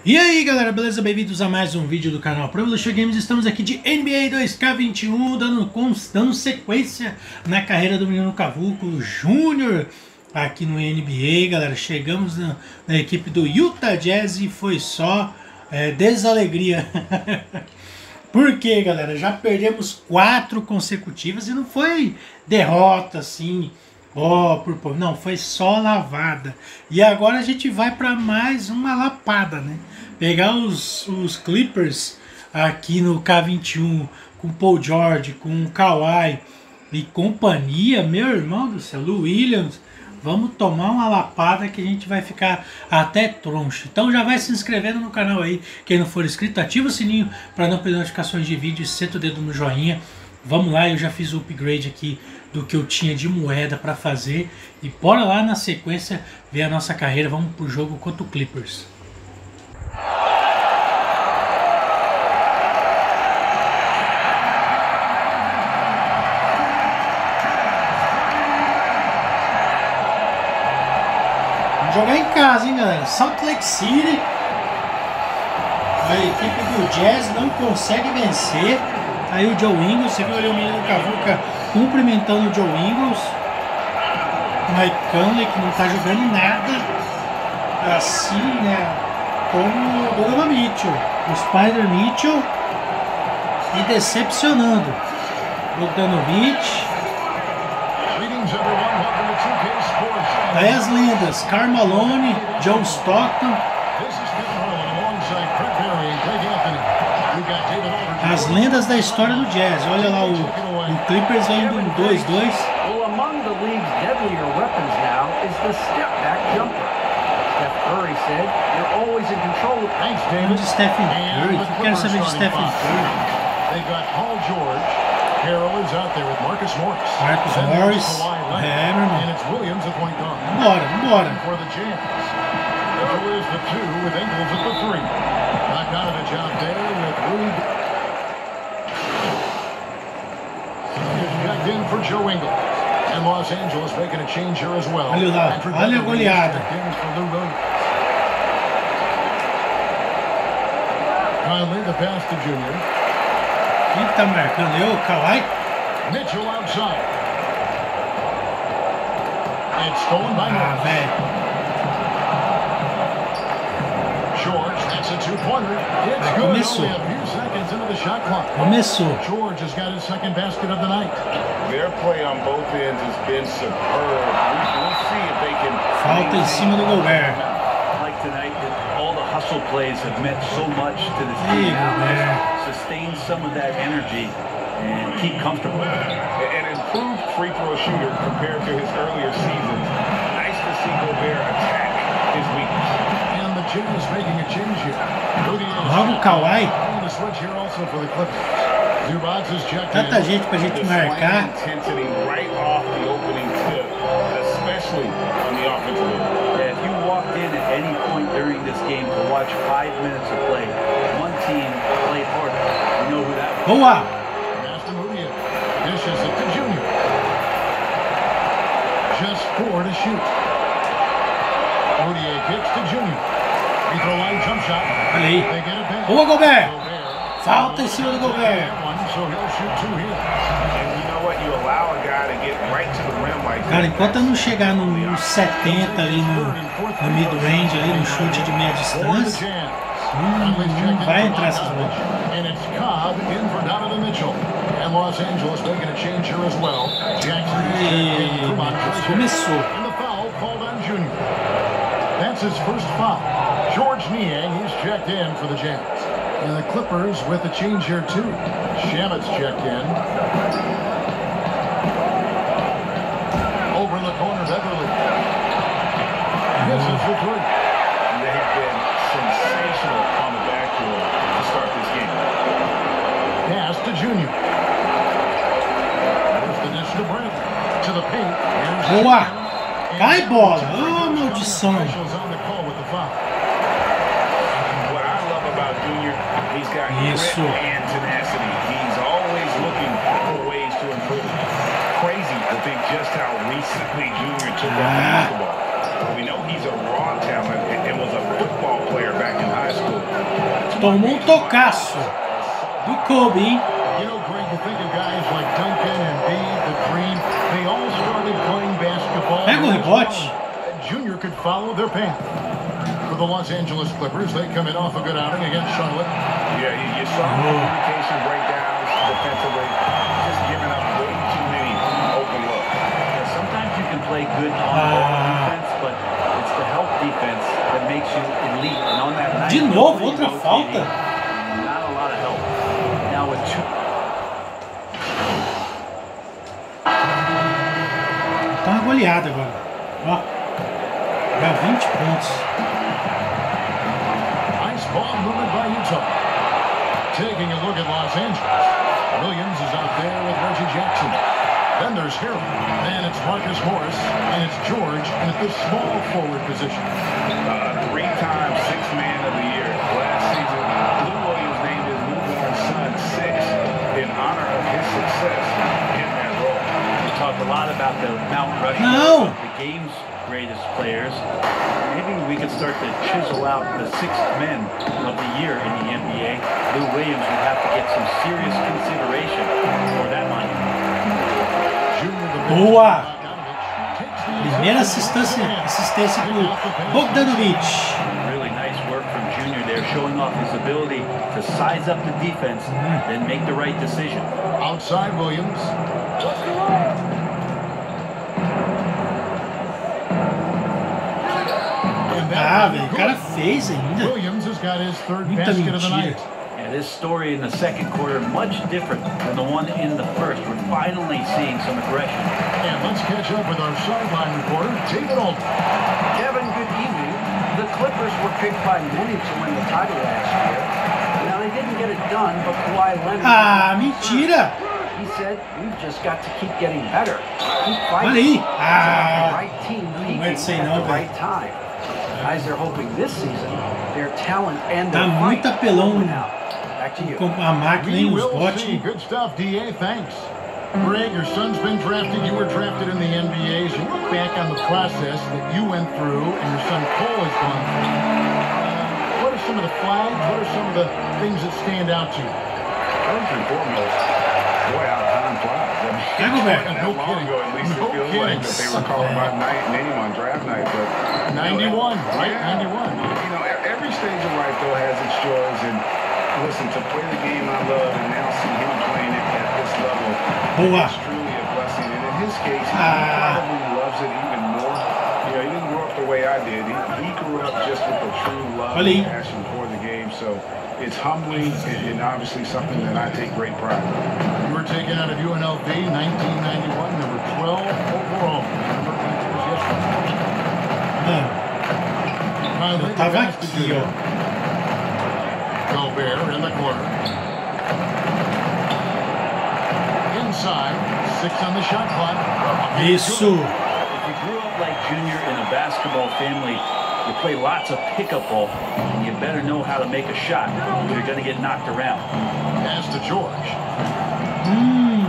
E aí galera, beleza? Bem-vindos a mais um vídeo do canal Revolution Games. Estamos aqui de NBA 2K21 dando sequência na carreira do menino Cavuco Júnior aqui no NBA, galera. Chegamos na equipe do Utah Jazz e foi só desalegria. Por quê, galera? Já perdemos 4 consecutivas e não foi derrota assim, não, foi só lavada. E agora a gente vai para mais uma lapada, né? Pegar os Clippers aqui no K21 com Paul George, com Kawhi e companhia, meu irmão do céu, Lou Williams. Vamos tomar uma lapada que a gente vai ficar até troncho. Então já vai se inscrevendo no canal aí, quem não for inscrito, ativa o sininho para não perder notificações de vídeo e senta o dedo no joinha. Vamos lá, eu já fiz o upgrade aqui do que eu tinha de moeda para fazer. E bora lá na sequência ver a nossa carreira. Vamos pro jogo contra o Clippers. Vamos jogar em casa, hein, galera? Salt Lake City. A equipe do Jazz não consegue vencer. Aí o Joe Ingles, você viu ali o menino Cavuca cumprimentando o Joe Ingles. O Mike Conley, que não tá jogando nada assim, né? Como o Donovan Mitchell, o Spider Mitchell, e decepcionando. Bogdanovich. Aí as lendas, Karl Malone, John Stockton. As lendas da história do Jazz. Olha lá, o Clippers vem do 2-2. De Stephen Curry. O que quero saber de Stephen Curry? Marcus Morris. É, meu irmão. Vambora. For Joe Ingles, and Los Angeles making a change here as well. Olha a goleada. Finally, the pass to Junior. Quem tá marcando? Eu, Kawhi? Mitchell outside. It's stolen by Morris. Velho. George, that's a two-pointer. It's good. Começou. Only a few seconds into the shot clock. Começou. George has got his second basket of the night. Their play on both ends has been superb. We'll see if they can. Falta em cima do Gobert. Like tonight, all the hustle plays have meant so much to the team. Sustain some of that energy and keep comfortable. An improved free throw shooter compared to his earlier seasons. Nice to see Gobert attack his weakness. And the Jazz making a change here. Logo o Kawhi. The switch here also for the Clippers. Tanta gente pra gente marcar. Right off the opening tip, especially on the offensive end. If you walked in at any point during this game to watch 5 minutes of play, one team played harder. You know who that was. Boa! Dishes it to Junior. Just 4 to shoot. Moutier kicks to Junior. Free throw line jump shot. Olha aí. Boa, Gobert! Falta em cima do Gobert. Cara, enquanto eu não chegar no 70 ali no mid-range, ali no chute de meia distância, não vai entrar essas bolas. Começou. That's his first foul. George Niang, he's checked in for the Jazz. And the Clippers with a change here too. Shamit's checked in. Over in the corner, Beverly. Misses for 3. They have been sensational on the backcourt to start this game. Pass to Junior. There's the dish to Brent. To the paint. Boa! Cai bola! Oh, maldição! He's got grit and tenacity. He's always looking for ways to improve. Crazy to think just how recently Junior took off the basketball. We know he's a raw talent and was a football player back in high school. tomou um tocaço do Kobe, hein? You know, Greg, you think of guys like Duncan and Embiid, the Dream, they all started playing basketball. Pega o rebote. Junior could follow their path. For the Los Angeles Clippers, they come in off a good outing against Charlotte. Yeah, you saw communication breakdowns defensively, just giving up way too many open looks. Yeah, sometimes you can play good on-ball defense, but it's the help defense that makes you elite. And on that night, de novo, outra falta. Not a lot of help. Now with two. Tá uma goleada agora. Ó, já 20 pontos. Nice ball movement by Utah. Taking a look at Los Angeles. Williams is out there with Reggie Jackson. Then there's Harold. And it's Marcus Morris. And it's George in at the small forward position. Three-time sixth man of the year. Last season, Lou Williams named his newborn son six in honor of his success in that role. We talked a lot about the Mount No. Rushmore, the game's greatest players. Maybe we could start to chisel out the sixth men of the year in the NBA. Lou Williams would have to get some serious consideration for that money. Boa! Primeira assistência pro Bogdanovic. Really nice work from Junior there, showing off his ability to size up the defense, then make the right decision. Outside Williams. Ah, velho, o cara fez ainda. Williams has got his third Muita basket of the mentira. night. And this story in the second quarter, much different than the one in the first. We're finally seeing some aggression. And let's catch up with our sideline reporter, David Alton. Kevin, good evening. The Clippers were picked by many to win the title last year. Now, they didn't get it done, but Kawhi Leonard... Ah, mentira! He said, we've just got to keep getting better. Keep Olha fighting. aí! Ah, The right team peaking vai ser at não, the velho. right time. Guys, they're hoping this season, their talent and their Tá fight muito apelão will win out. Back to you. com a máquina We e os will bots. see. Good stuff, DA. Thanks. Greg, your son's been drafted. You were drafted in the NBA. So you look back on the process that you went through and your son Cole has gone through. What are some of the flags? What are some of the things that stand out to you? First and foremost, boy, how time flies. I mean, Pega o Beco. not long ago, at least it feels like that they were calling my name on draft night. But 91, right? Yeah. 91. You know, every stage of life though has its joys, and listen, to play the game I love and now see him playing it at this level, Boa! it's truly a blessing. And in his case, he probably loves it even more. You know, he didn't grow up the way I did. He grew up just with a true love Ali. and passion for the game. So it's humbling and obviously something that I take great pride in. You were taken out of UNLV 1991, number 12 overall. Number 8 was yesterday. Mano, eu tava aqui, ó. Gobert in the corner. Inside, 6 on the shot clock. Isso! If you grew up like Junior in a basketball family, you play lots of pickup ball, and you better know how to make a shot, or you're going to get knocked around. Pass to George.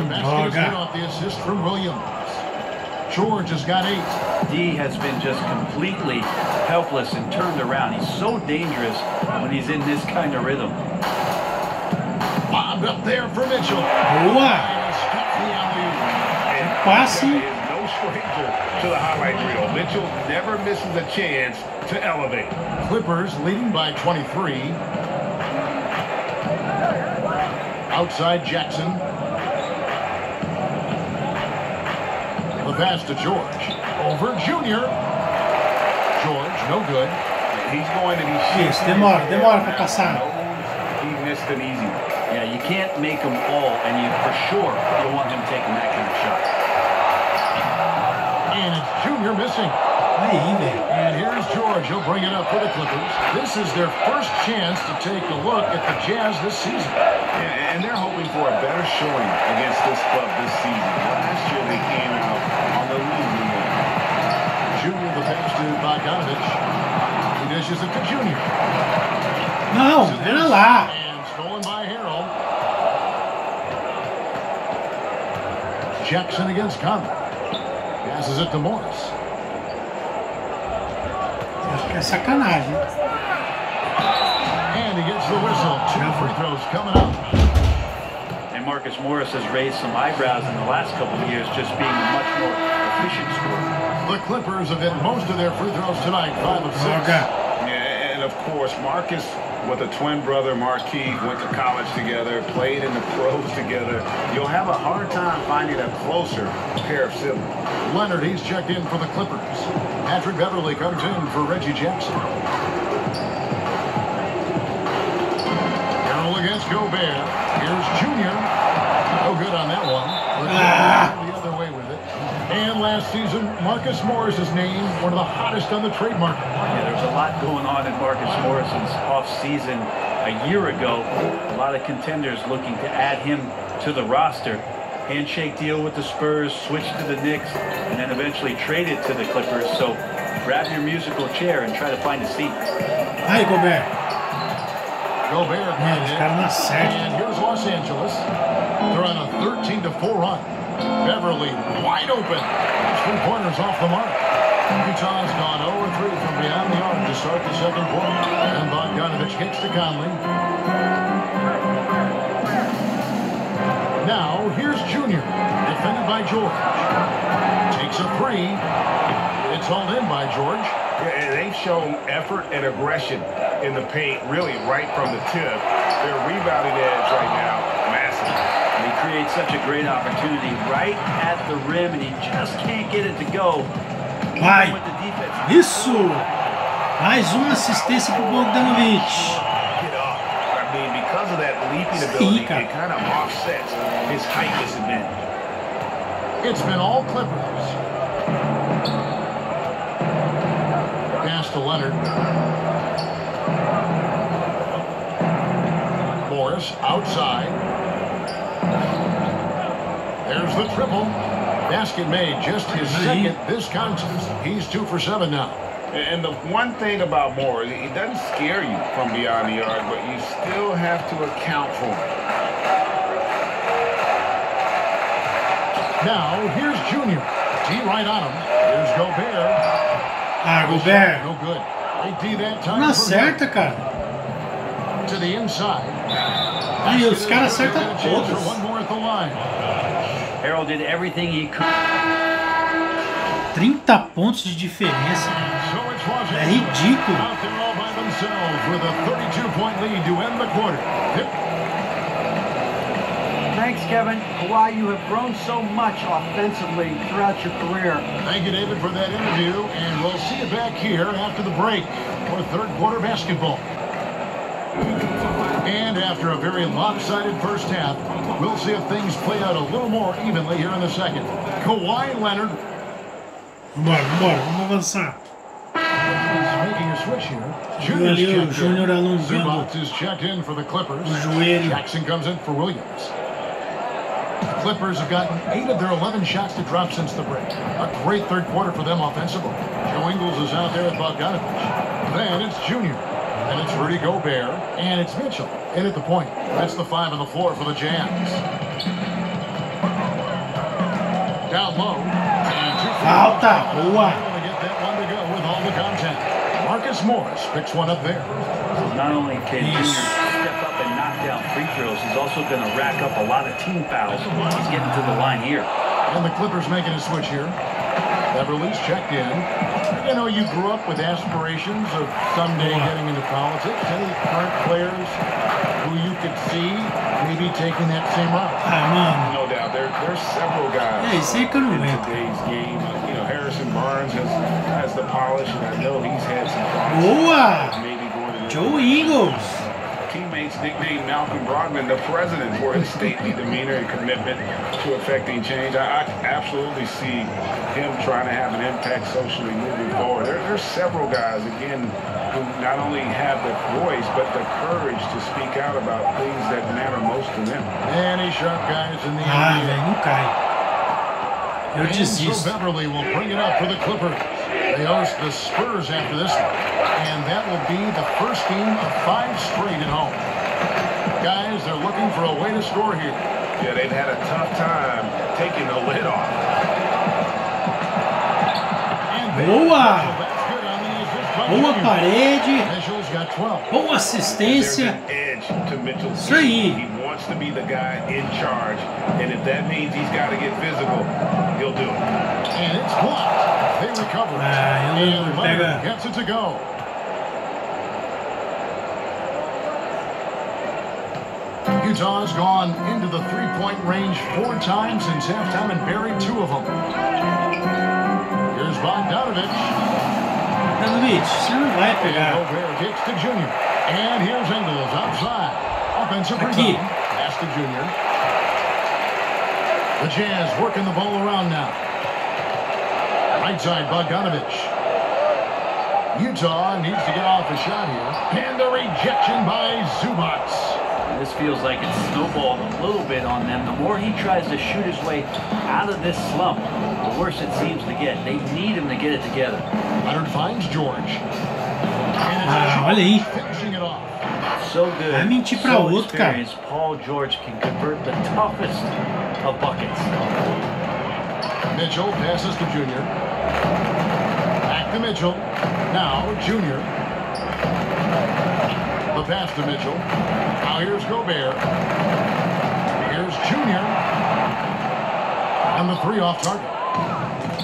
Basket is droga. off the assist from Williams. George has got 8. D has been just completely helpless and turned around. He's so dangerous when he's in this kind of rhythm. Bobbed up there for Mitchell. Boa! And struck the alley-oop. Passe. He is no stranger to the highlight reel. Mitchell never misses a chance to elevate. Clippers leading by 23. Outside Jackson. The pass to George. Over Junior. George, no good. He's going to be Isso, demora pra passar. He missed an easy one. Yeah, you can't make them all, and you for sure don't want him taking that kind of shot. And it's Junior missing. Aí, velho. And here's George. He'll bring it up for the Clippers. This is their first chance to take a look at the Jazz this season. And they're hoping for a better showing against this club this season. Last year they came out on the losing end. Junior, the pass to Bogdanovic. He dishes it to Junior. Não, pera lá. And stolen by Harold. Jackson against Contato. Passes it to Morris. É sacanagem. And he gets the whistle. Free throws coming up. And Marcus Morris has raised some eyebrows in the last couple of years, just being a much more efficient scorer. The Clippers have hit most of their free throws tonight, 5 of 6. Yeah, and of course, Marcus with a twin brother, Marquise, went to college together, played in the pros together. You'll have a hard time finding a closer pair of siblings. Leonard, he's checked in for the Clippers. Patrick Beverly comes in for Reggie Jackson. Carroll against Gobert. Here's Junior. No good on that one. The other way with it. And last season, Marcus Morris is named one of the hottest on the trade market. Yeah, there's a lot going on in Marcus Morris's offseason. A year ago, a lot of contenders looking to add him to the roster. Handshake deal with the Spurs, switched to the Knicks, and then eventually traded to the Clippers. So grab your musical chair and try to find a seat. Aí, Gobert. Gobert. Os caras não acertam. And here's Los Angeles. They're on a 13-4 run. Beverly wide open. 3-pointers off the mark. Utah's gone 0-3 from beyond the arc to start the second quarter. And Bogdanovich kicks to Conley. Now, here's Junior, defended by George. Takes a three. It's hauled in by George. Yeah, they've shown effort and aggression in the paint, really right from the tip. Their rebounding edge right now, massive. He creates such a great opportunity right at the rim, and he just can't get it to go. Vai. With the defense. Isso! Mais uma assistência pro Bogdanovich. I mean, because of that leaping ability, it kind of offsets his height disadvantage. It's been all Clippers. Pass to Leonard. Morris outside. There's the triple. Basket made, just his second this contest. He's 2 for 7 now. And the one thing about Morris, he doesn't scare you from beyond the arc, but you still have to account for him. Now, here's Junior. T right on him. Here's Gobert. Gobert. No good. Right D that time. Não acerta, cara. To the inside. Aí, os caras acertam todos. One more at the line. Harold did everything he could. 30 pontos de diferença. É ridículo. Out there all by themselves with a 32-point lead to end the quarter. Thanks, Kevin. Kawhi, you have grown so much offensively throughout your career. Thank you, David, for that interview, and we'll see you back here after the break for third quarter basketball. And after a very lopsided first half, we'll see if things play out a little more evenly here in the second. Kawhi Leonard. Vamos avançar. He's making a switch here. Junior alongando Zubac is checked in for the Clippers. o joelho. Jackson comes in for Williams. The Clippers have gotten 8 of their 11 shots to drop since the break. A great third quarter for them offensively. Joe Ingles is out there with Bogdanovich. Then it's Junior. And it's Rudy Gobert. And it's Mitchell in at the point. That's the 5 on the floor for the Jazz. Down low. And 2 Falta, boa. to get that one to go with all the contact. Marcus Morris picks one up there. Not only can Junior step up and knock down free throws, he's also going to rack up a lot of team fouls. He's getting to the line here. And the Clippers making a switch here. Beverly's checked in. You know, you grew up with aspirations of someday getting into politics. Any current players who you could see maybe taking that same route? Mano. No doubt, there's several guys É, isso aí que eu não in aguento. today's game. You know, Harrison Barnes has the polish, and I know he's had some problems. Boa! Maybe going to the Joe Ingles. teammates nicknamed Malcolm Brogdon the president for his stately demeanor and commitment to effecting change. I absolutely see him trying to have an impact socially moving forward. There's several guys, again, who not only have the voice, but the courage to speak out about things that matter most to them. Any sharp guys in the Ah, NBA. velho, não cai. Eu And so desisto. Beverly will bring it up for the Clippers. They host the Spurs after this one. And that will be the first game of 5 straight at home. Guys, they're looking for a way to score here. Yeah, they've had a tough time taking the lid off. And they- Boa! So that's good on the assist by Boa Junior. parede. Mitchell's He's got 12. Boa assistência. Isso aí. He wants to be the guy in charge, and if that means he's got to get physical, he'll do it. And it's blocked. They recover it. And Leonard gets it to go. Utah's gone into the three-point range 4 times since halftime and buried 2 of them. Here's Bogdanovich. Você não vai pegar. Gobert kicks to Junior. And here's Ingles outside. Offensive rebound. Pass to Junior. The Jazz working the ball around now. Right side, Bogdanovich. Utah needs to get off a shot here. And the rejection by Zubac. This feels like it's snowballed a little bit on them. The more he tries to shoot his way out of this slump, the worse it seems to get. They need him to get it together. Leonard finds George. Olha aí. Finishing it off. So good. Vai mentir pra so outro, cara. Paul George can convert the toughest of buckets. Mitchell passes to Junior. Back to Mitchell. Now Junior. The pass to Mitchell. Now here's Gobert. Here's Junior. And the 3 off target.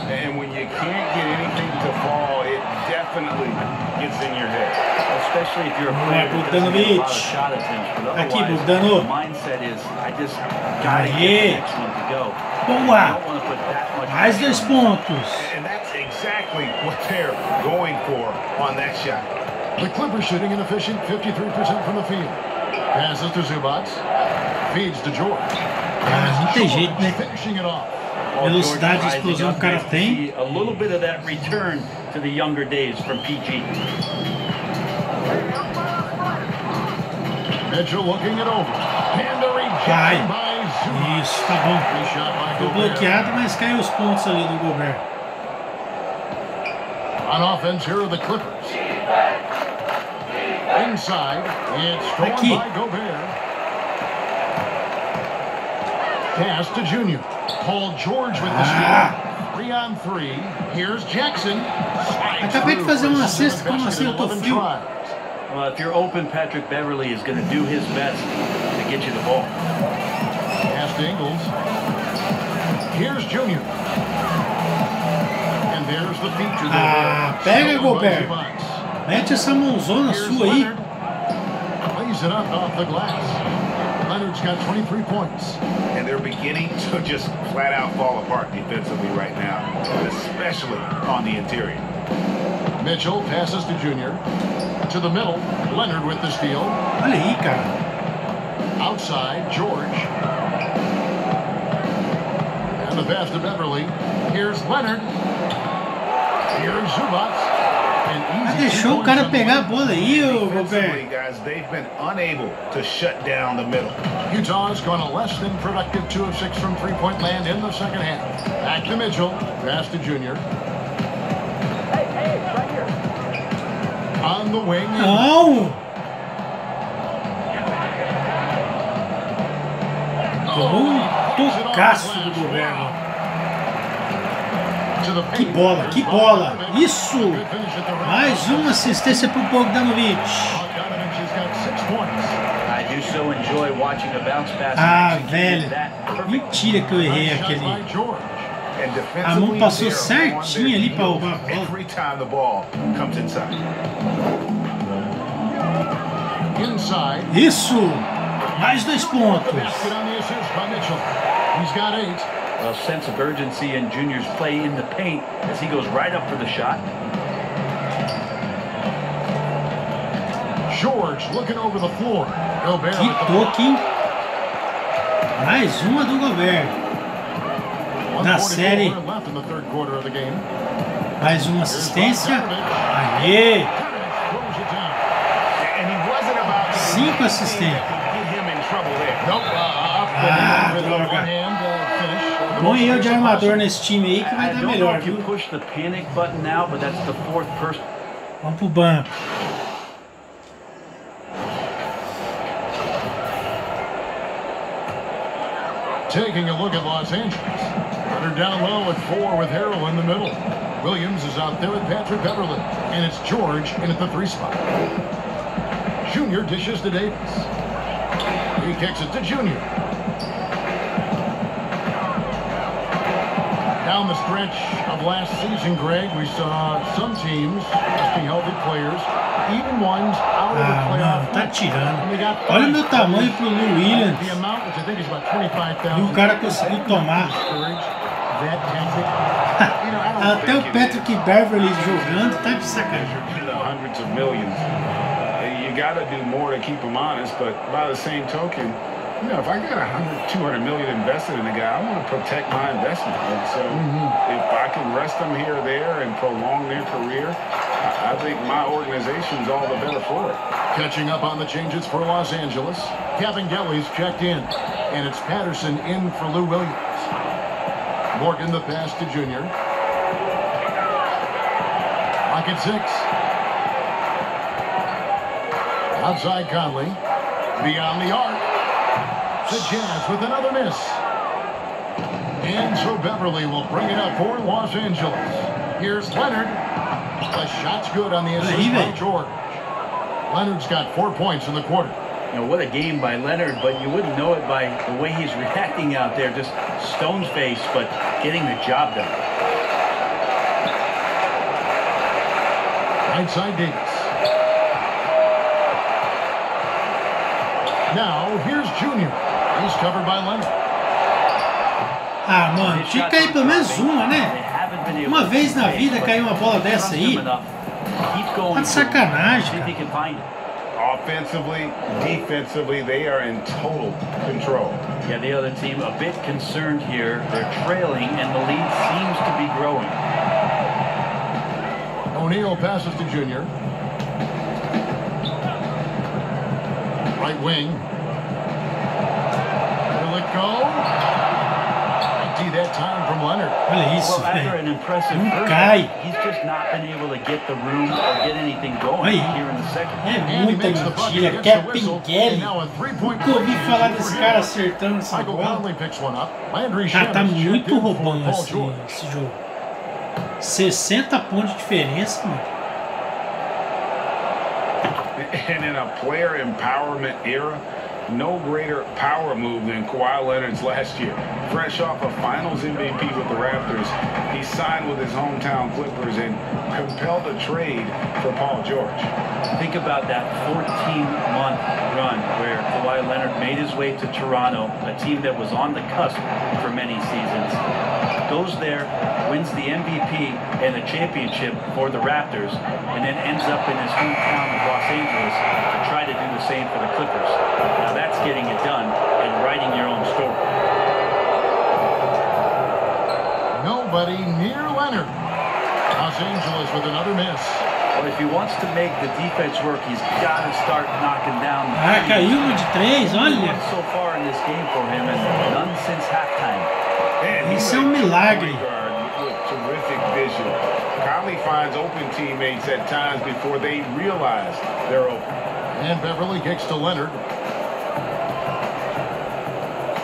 And when you can't get anything to fall, it definitely gets in your head. Especially if you're a player who doesn't get a lot of shot attempts. But otherwise, the mindset is, I just gotta get the next one to go. Boa! Don't want to put that much Mais 2 pontos. And that's exactly what they're going for on that shot. The Clippers shooting an efficient 53% from the field. Passes to Zubac. Feeds to George. Não tem jeito, né? Finishing it off. Velocidade e explosão o cara tem. A little bit of that return to the younger days from PG. Mitchell looking it over. And a rejection by Zubac. Isso, tá bom. Foi bloqueado, mas caiu os pontos ali do Gobert. On offense, here are the Clippers. Inside, it's stolen by Gobert. Pass to Junior. Paul George with the steal. 3 on 3. Here's Jackson. Acabei de fazer uma cesta, como assim eu tô frio? Well, if you're open, Patrick Beverly is going to do his best to get you the ball. Pass to Ingles. Here's Junior. And there's the feature there. Pega, Gobert. Mete essa mãozona sua aí. Plays it up off the glass. Leonard's got 23 points. And they're beginning to just flat out fall apart defensively right now, especially on the interior. Mitchell passes to Junior. To the middle, Leonard with the steal. Olha aí, cara. Outside, George. And the pass to Beverly. Here's Leonard. Here's Zubac. Mas deixou o cara pegar a bola aí, ô Gobert. Guys, they've been unable to shut down the middle. Utah's gone a less than productive 2 of 6 from three-point land in the second half. Back to Mitchell. Pass to Junior. Right here. On the wing. Não! Tomou um tocaço do Gobert. Que bola, que bola! Isso! Mais uma assistência para o Bogdanovich. Ah, velho. Mentira que eu errei aquele. A mão passou certinho ali para roubar a bola. Isso! Mais 2 pontos. A sense of urgency in Junior's play in the paint as he goes right up for the shot. George looking over the floor. Gobert. Que toque, hein? Mais uma do Gobert. Na série. Mais uma assistência. Aê! 5 assistências. Ah, droga. Põe eu de armador nesse time aí que vai dar melhor, viu? Vamos pro banco. Taking a look at Los Angeles. They're down low at 4 with Harrell in the middle. Williams is out there with Patrick Beverly. And it's George in at the 3 spot. Junior dishes to Davis. He kicks it to Junior. Down the stretch of last season, Greg, we saw some teams resting healthy players, even ones out of the playoff. Tá tirando. Olha o meu tamanho pro Lou Williams. The amount, which I think is about 25,000. E o cara conseguiu tomar. Até o Patrick Beverly jogando, tá de sacanagem. Hundreds of millions. You got to do more to keep them honest, but by the same token, you know, if I got 200 million invested in a guy, I want to protect my investment. And so if I can rest them here or there and prolong their career, I think my organization's all the better for it. Catching up on the changes for Los Angeles. Kevin Gelly's checked in, and it's Patterson in for Lou Williams. Morgan the pass to Junior. Lock at 6. Outside Conley. Beyond the arc. The Jazz with another miss. And so Beverly will bring it up for Los Angeles. Here's Leonard. The shot's good on the assist by George. Leonard's got 4 points in the quarter. You know, what a game by Leonard, but you wouldn't know it by the way he's reacting out there. Just stone face, but getting the job done. Right side Davis. Now, here's Junior. He's covered by Leonard. Ah, mano, tinha que cair pelo menos uma, né? Uma vez na vida caiu uma bola dessa aí. Tá de sacanagem, cara. Offensively, defensively, they are in total control. Yeah, the other team a bit concerned here. They're trailing, and the lead seems to be growing. O'Neal passes to Junior. Right wing. Will it go? Empty that time from Leonard. Olha isso, well, after an impressive não first cai. half, he's just not been able to get the room or get anything going here in the second. É muita mentira. Kevin Gelly. Nunca ouvi falar desse cara acertando essa bola. Ah, tá muito roubando esse jogo. 60 pontos de diferença, mano. And in a player empowerment era, no greater power move than Kawhi Leonard's last year. Fresh off a Finals MVP with the Raptors, he signed with his hometown Clippers and compelled a trade for Paul George. Think about that 14-month run where Kawhi Leonard made his way to Toronto, a team that was on the cusp for many seasons. Goes there, wins the MVP and the championship for the Raptors, and then ends up in his hometown of Los Angeles to try to do the same for the Clippers. Now that's getting it done and writing your own story. Nobody near Leonard. Los Angeles with another miss. Well, if he wants to make the defense work, he's got to start knocking down. Ah, caiu no de 3, olha. So far in this game for him, and none since halftime. Isso é milagre. Terrific vision. Conley finds open teammates at times before they realize they're open. And Beverly kicks to Leonard.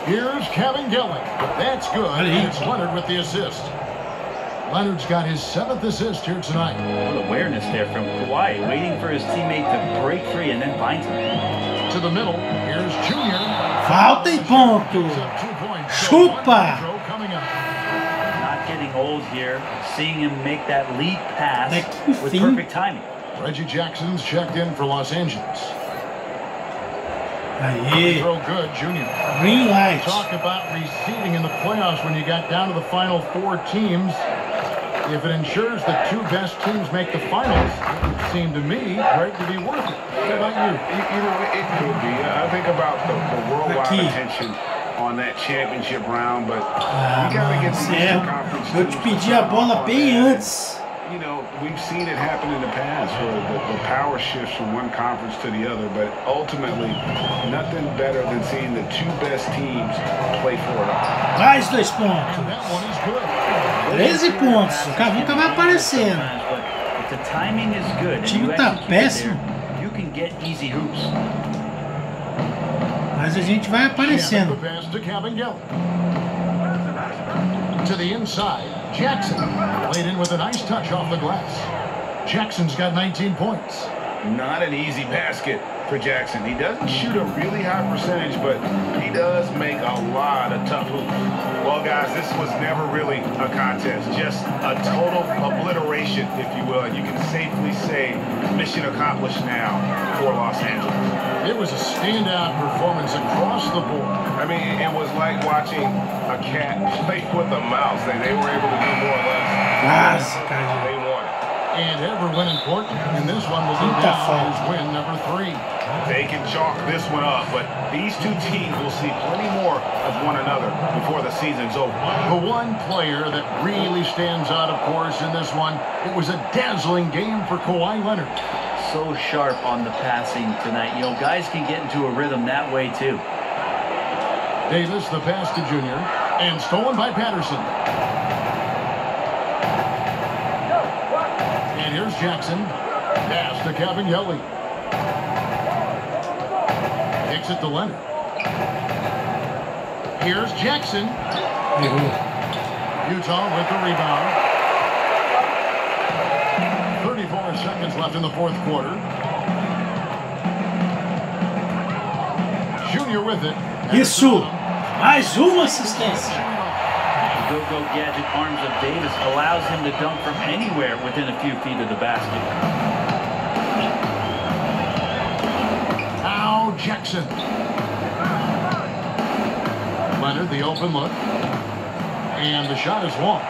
Here's Kevin Gelly. That's good. And it's Leonard with the assist. Leonard's got his 7th assist here tonight. What awareness there from Kawhi, waiting for his teammate to break free and then finds him. To the middle, here's Junior. Falta e ponto. Chupa. Not getting old here. Seeing him make that lead pass with perfect timing. Reggie Jackson's checked in for Los Angeles. Aê. Throw good, Junior. Green light. Talk about reseeding in the playoffs when you got down to the final 4 teams. If it ensures the 2 best teams make the finals, it would seem to me, Greg, to be worth it. What about you? You know, it could be. I think about the worldwide attention on that championship round, but you got to get the Eastern Conference. Eu te pedi a bola bem antes. You know, we've seen it happen in the past where the power shifts from one conference to the other, but ultimately, nothing better than seeing the 2 best teams play for it. Mais 2 pontos. 13 pontos. O Cavuca vai aparecendo. O time tá péssimo. Mas a gente vai aparecendo. To the inside, Jackson laid in with a nice touch off the glass. Jackson's got 19 points. Not an easy basket for Jackson. He doesn't shoot a really high percentage, but he does make a lot of tough hoops. Well, guys, this was never really a contest, just a total obliteration, if you will. And you can safely say mission accomplished now for Los Angeles. It was a standout performance across the board. I mean, it was like watching a cat play with a mouse. They were able to do more or less. They wanted. And every win important, and this one will go down as win number 3. They can chalk this one up, but these two teams will see plenty more of one another before the season's over. The one player that really stands out, of course, in this one, it was a dazzling game for Kawhi Leonard. So sharp on the passing tonight. You know, guys can get into a rhythm that way too. Davis, the pass to Junior, and stolen by Patterson. And here's Jackson. Pass to Cavanielli. Kicks it to Leonard. Here's Jackson. Utah with the rebound. 34 seconds left in the fourth quarter. Junior with it. Isso! Mais uma assistência. The go-go gadget arms of Davis allows him to dunk from anywhere within a few feet of the basket. Now Jackson. Leonard, the open look. And the shot is long.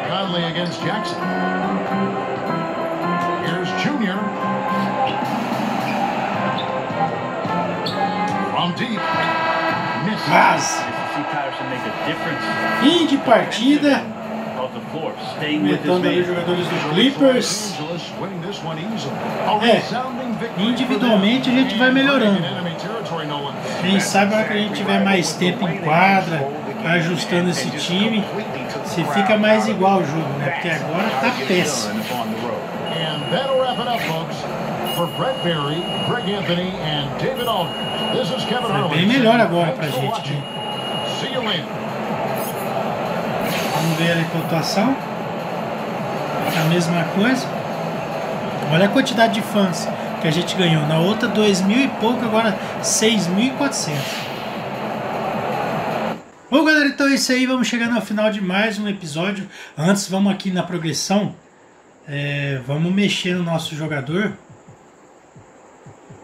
Conley against Jackson. Here's Junior. From deep. Mas, fim de partida. Aumentando aí os jogadores do Clippers. Individualmente a gente vai melhorando. Quem sabe a hora que a gente tiver mais tempo em quadra, ajustando esse time, se fica mais igual o jogo, né? Porque agora tá péssimo. Foi bem melhor agora pra gente, né? Vamos ver ali a pontuação. A mesma coisa. Olha a quantidade de fãs que a gente ganhou. Na outra 2.000 e pouco, agora 6.400. Bom, galera, então é isso aí. Vamos chegando ao final de mais um episódio. Antes, vamos aqui na progressão. Vamos mexer no nosso jogador.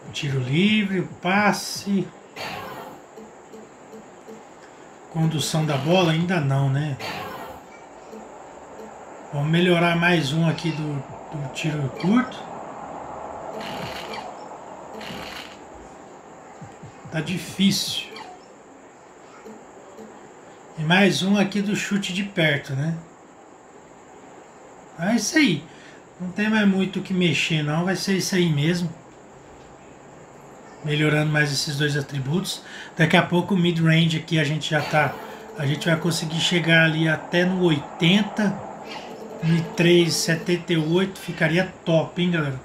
O tiro livre, o passe. Condução da bola, ainda não, né? Vamos melhorar mais um aqui do tiro curto. Tá difícil. E mais um aqui do chute de perto, né? É isso aí. Não tem mais muito o que mexer, não. Vai ser isso aí mesmo. Melhorando mais esses dois atributos. Daqui a pouco o mid-range aqui a gente já tá... A gente vai conseguir chegar ali até no 80. No 3,78 ficaria top, hein, galera?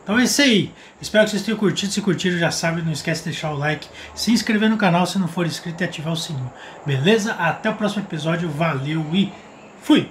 Então é isso aí. Espero que vocês tenham curtido. Se curtiram, já sabe, não esquece de deixar o like, se inscrever no canal se não for inscrito e ativar o sininho. Beleza? Até o próximo episódio. Valeu e fui!